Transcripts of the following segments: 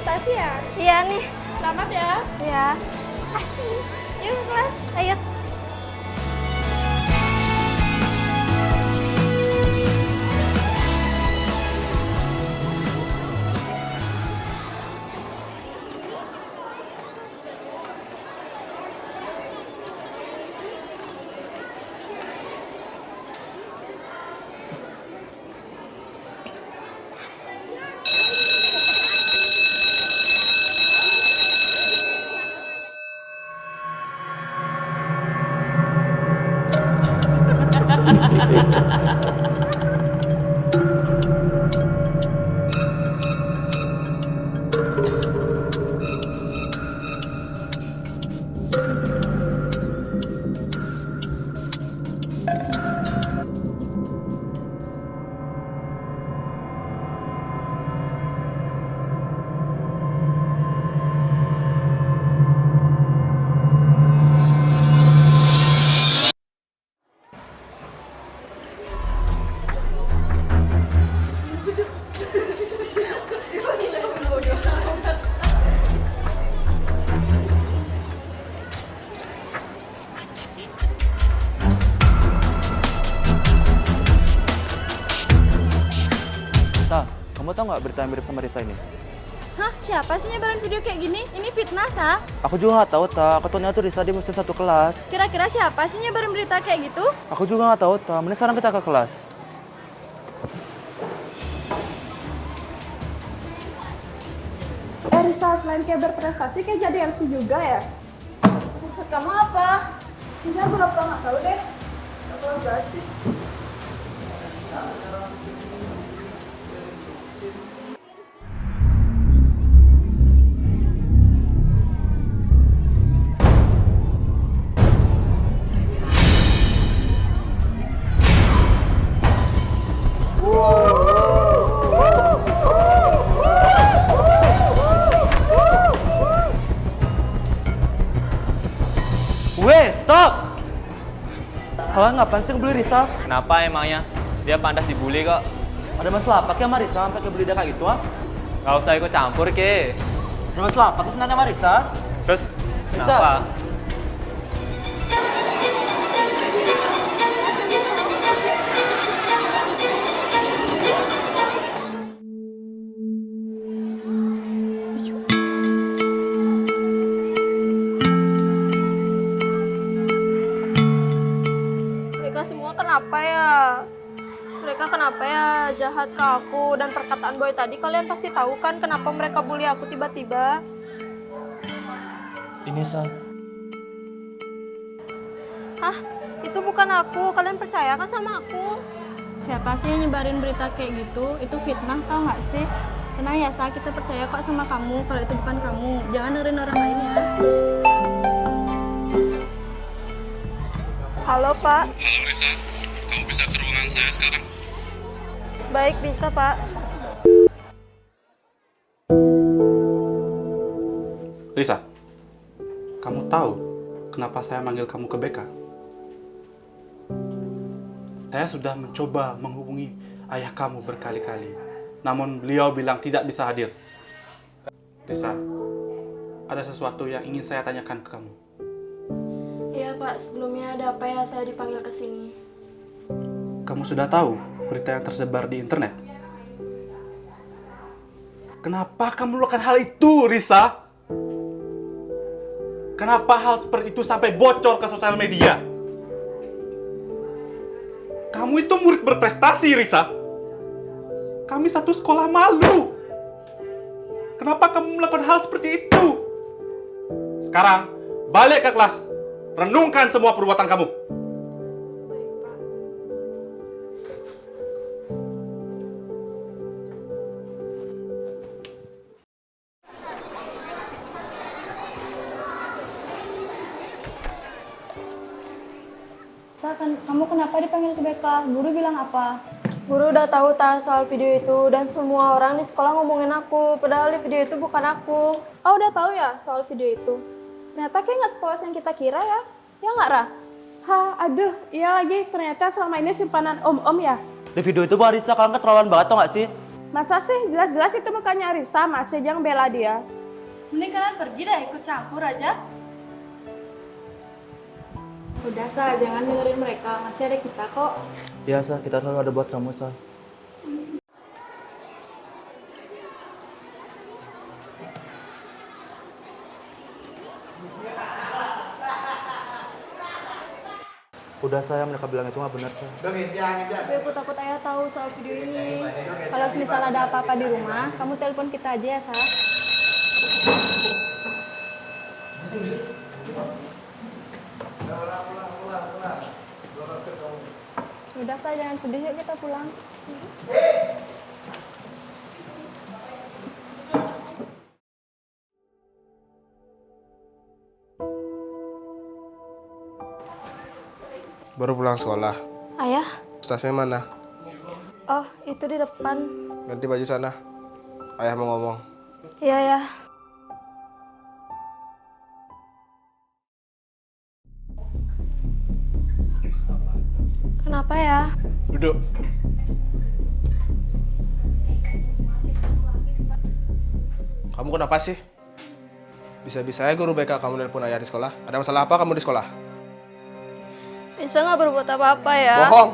prestasi ya? Iya nih. Selamat ya. Iya. Pasti. Yuk ke kelas. Ayo. Ta, kamu tahu nggak berita yang mirip sama Risa ini? Hah? Siapa sih nyebarin video kayak gini? Ini fitnah, Sa. Aku juga nggak tahu, Ta. Ketuanya tuh Risa di mesin satu kelas. Kira-kira siapa sih nyebarin berita kayak gitu? Aku juga nggak tahu, Ta. Mending sekarang kita ke kelas. Risa, selain kayak berprestasi, kayak jadi MC juga ya? Maksud kamu apa? Enggak, berapa nggak tahu deh. Nggak kelas banget sih. Weh, stop! Kalian ngapain sih ngebully Risa? Kenapa emangnya? Dia pantas dibully kok. Ada masalah apa ke sama Risa sampai ngebully dia kayak gitu, ah? Gak usah ikut campur, Ke. Ada masalah apa sih sebenarnya sama Risa? Terus, Bisa. kenapa? Mereka semua kenapa ya? Mereka kenapa ya jahat ke aku dan perkataan Boy tadi kalian pasti tahu kan kenapa mereka bully aku tiba-tiba? Ini, Sa. Hah? Itu bukan aku, kalian percaya kan sama aku? Siapa sih yang nyebarin berita kayak gitu? Itu fitnah, tau nggak sih? Tenang ya, Sa. Kita percaya kok sama kamu kalau itu bukan kamu. Jangan dengerin orang lain ya. Halo Pak. Halo Risa, kamu bisa ke ruangan saya sekarang? Baik, bisa Pak. Risa, kamu tahu kenapa saya manggil kamu ke BK? Saya sudah mencoba menghubungi ayah kamu berkali-kali, namun beliau bilang tidak bisa hadir. Risa, ada sesuatu yang ingin saya tanyakan ke kamu. Iya Pak, sebelumnya ada apa ya saya dipanggil ke sini? Kamu sudah tahu berita yang tersebar di internet? Kenapa kamu melakukan hal itu, Risa? Kenapa hal seperti itu sampai bocor ke sosial media? Kamu itu murid berprestasi, Risa. Kami satu sekolah malu. Kenapa kamu melakukan hal seperti itu? Sekarang, balik ke kelas. Renungkan semua perbuatan kamu. Baik Pak. Sa, kamu kenapa dipanggil ke BK? Guru bilang apa? Guru udah tahu soal video itu dan semua orang di sekolah ngomongin aku. Padahal di video itu bukan aku. Oh, udah tahu ya soal video itu? Ternyata kayak nggak sepolos yang kita kira ya? Ya nggak, Ra? Hah, aduh, iya lagi. Ternyata selama ini simpanan om-om ya? Di video itu Bang Risa, kalian keterlaluan banget tau gak sih? Masa sih jelas-jelas itu mukanya Risa, masih jangan bela dia. Mending kalian pergi deh, ikut campur aja. Udah, Sa, jangan dengerin mereka. Masih ada kita kok. Iya, Sa. Kita selalu ada buat kamu, Sa. Udah, saya mereka bilang itu nggak benar, Sa. Tapi aku takut ayah tahu soal video ini. Kalau misal ada apa-apa di rumah, kamu telepon kita aja ya, Sa. Udah, Sa, jangan sedih, yuk kita pulang. Baru pulang sekolah. Ayah? Tasnya mana? Oh, itu di depan. Ganti baju sana. Ayah mau ngomong. Iya, ya. Kenapa ya? Duduk. Kamu kenapa sih? Bisa-bisanya guru BK kamu nelpon ayah di sekolah. Ada masalah apa kamu di sekolah? Bisa nggak berbuat apa-apa ya? Bohong!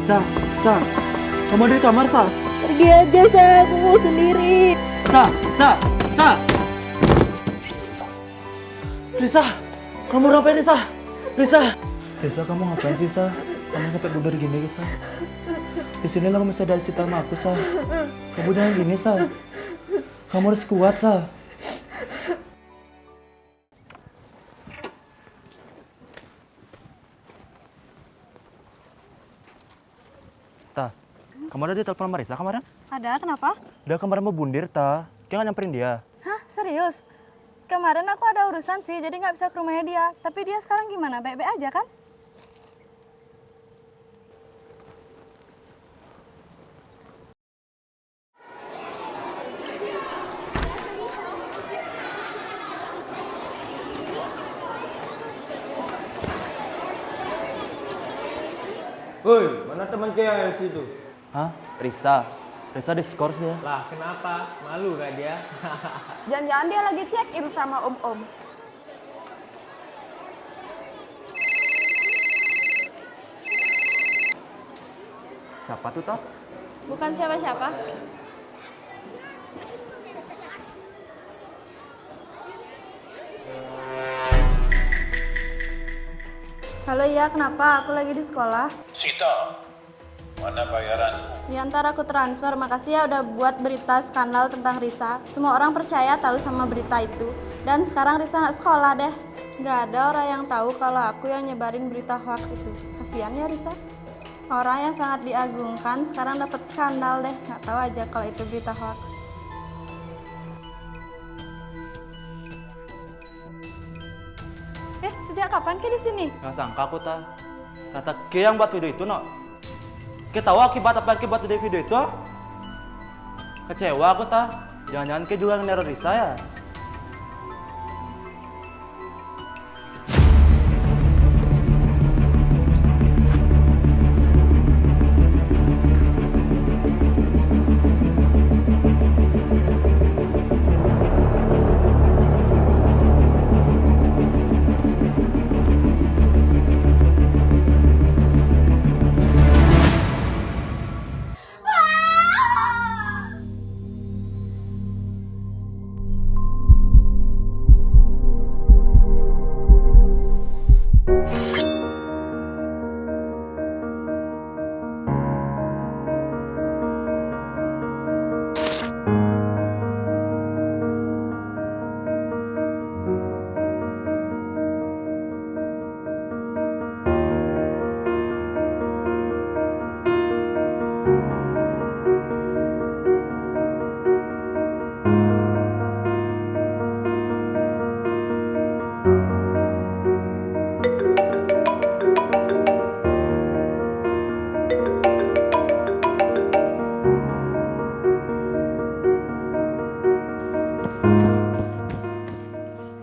Sa, Sa. Kamu ada di kamar, Sa. Pergi aja, Sa. Aku mau sendiri. Sa, Sa, Sa. Risa, kamu ngapain, Risa? Risa. Risa, kamu ngapain sih, Sa? Kamu sampai bundar gini, Sa. Di sini kamu bisa dari situ sama aku, Sa. Kamu jangan gini, Sa. Kamu harus kuat, Sa. Ta, kamu ada di telepon Marisa kemarin? Ada, kenapa? Dia kemarin mau bundir, Ta. Kayak nggak nyamperin dia. Hah, serius? Kemarin aku ada urusan sih, jadi nggak bisa ke rumahnya dia. Tapi dia sekarang gimana? Baik-baik aja kan? Woi, mana teman cewek yang di situ? Hah? Risa? Risa diskors dia. Lah, kenapa? Malu gak dia? Jangan-jangan dia lagi check-in sama om-om. Siapa tuh, Ta? Bukan siapa-siapa. Halo, iya, kenapa? Aku lagi di sekolah. Sita, mana bayaran? Ya, ntar aku transfer. Makasih ya udah buat berita skandal tentang Risa. Semua orang percaya tahu sama berita itu. Dan sekarang Risa nggak sekolah deh. Nggak ada orang yang tahu kalau aku yang nyebarin berita hoax itu. Kasian ya Risa. Orang yang sangat diagungkan sekarang dapat skandal deh. Nggak tahu aja kalau itu berita hoax. Sejak kapan Ki di sini? Nggak sangka aku, Ta. Kata Ki yang buat video itu, no. Ki tahu akibat apa yang Ki buat di video itu? Kecewa aku, Ta. Jangan-jangan Ki juga ngeror Risa ya?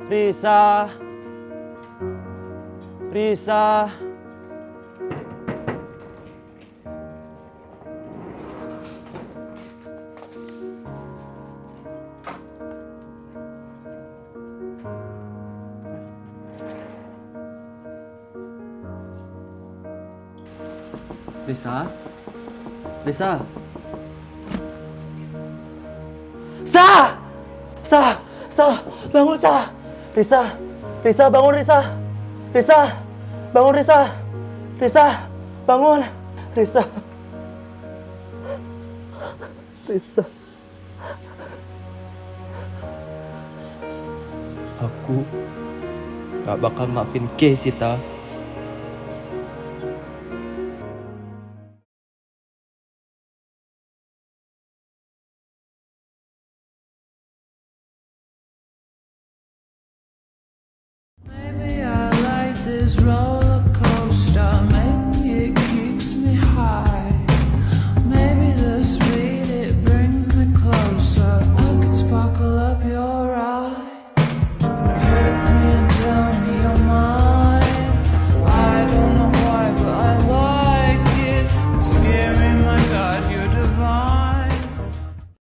Risa. Risa. Risa? Risa? Sa! Sa! Sa! Bangun, Sa! Risa! Risa, bangun, Risa! Risa! Bangun, Risa! Risa! Bangun! Risa! Risa! Aku gak bakal maafin Kay, Sita.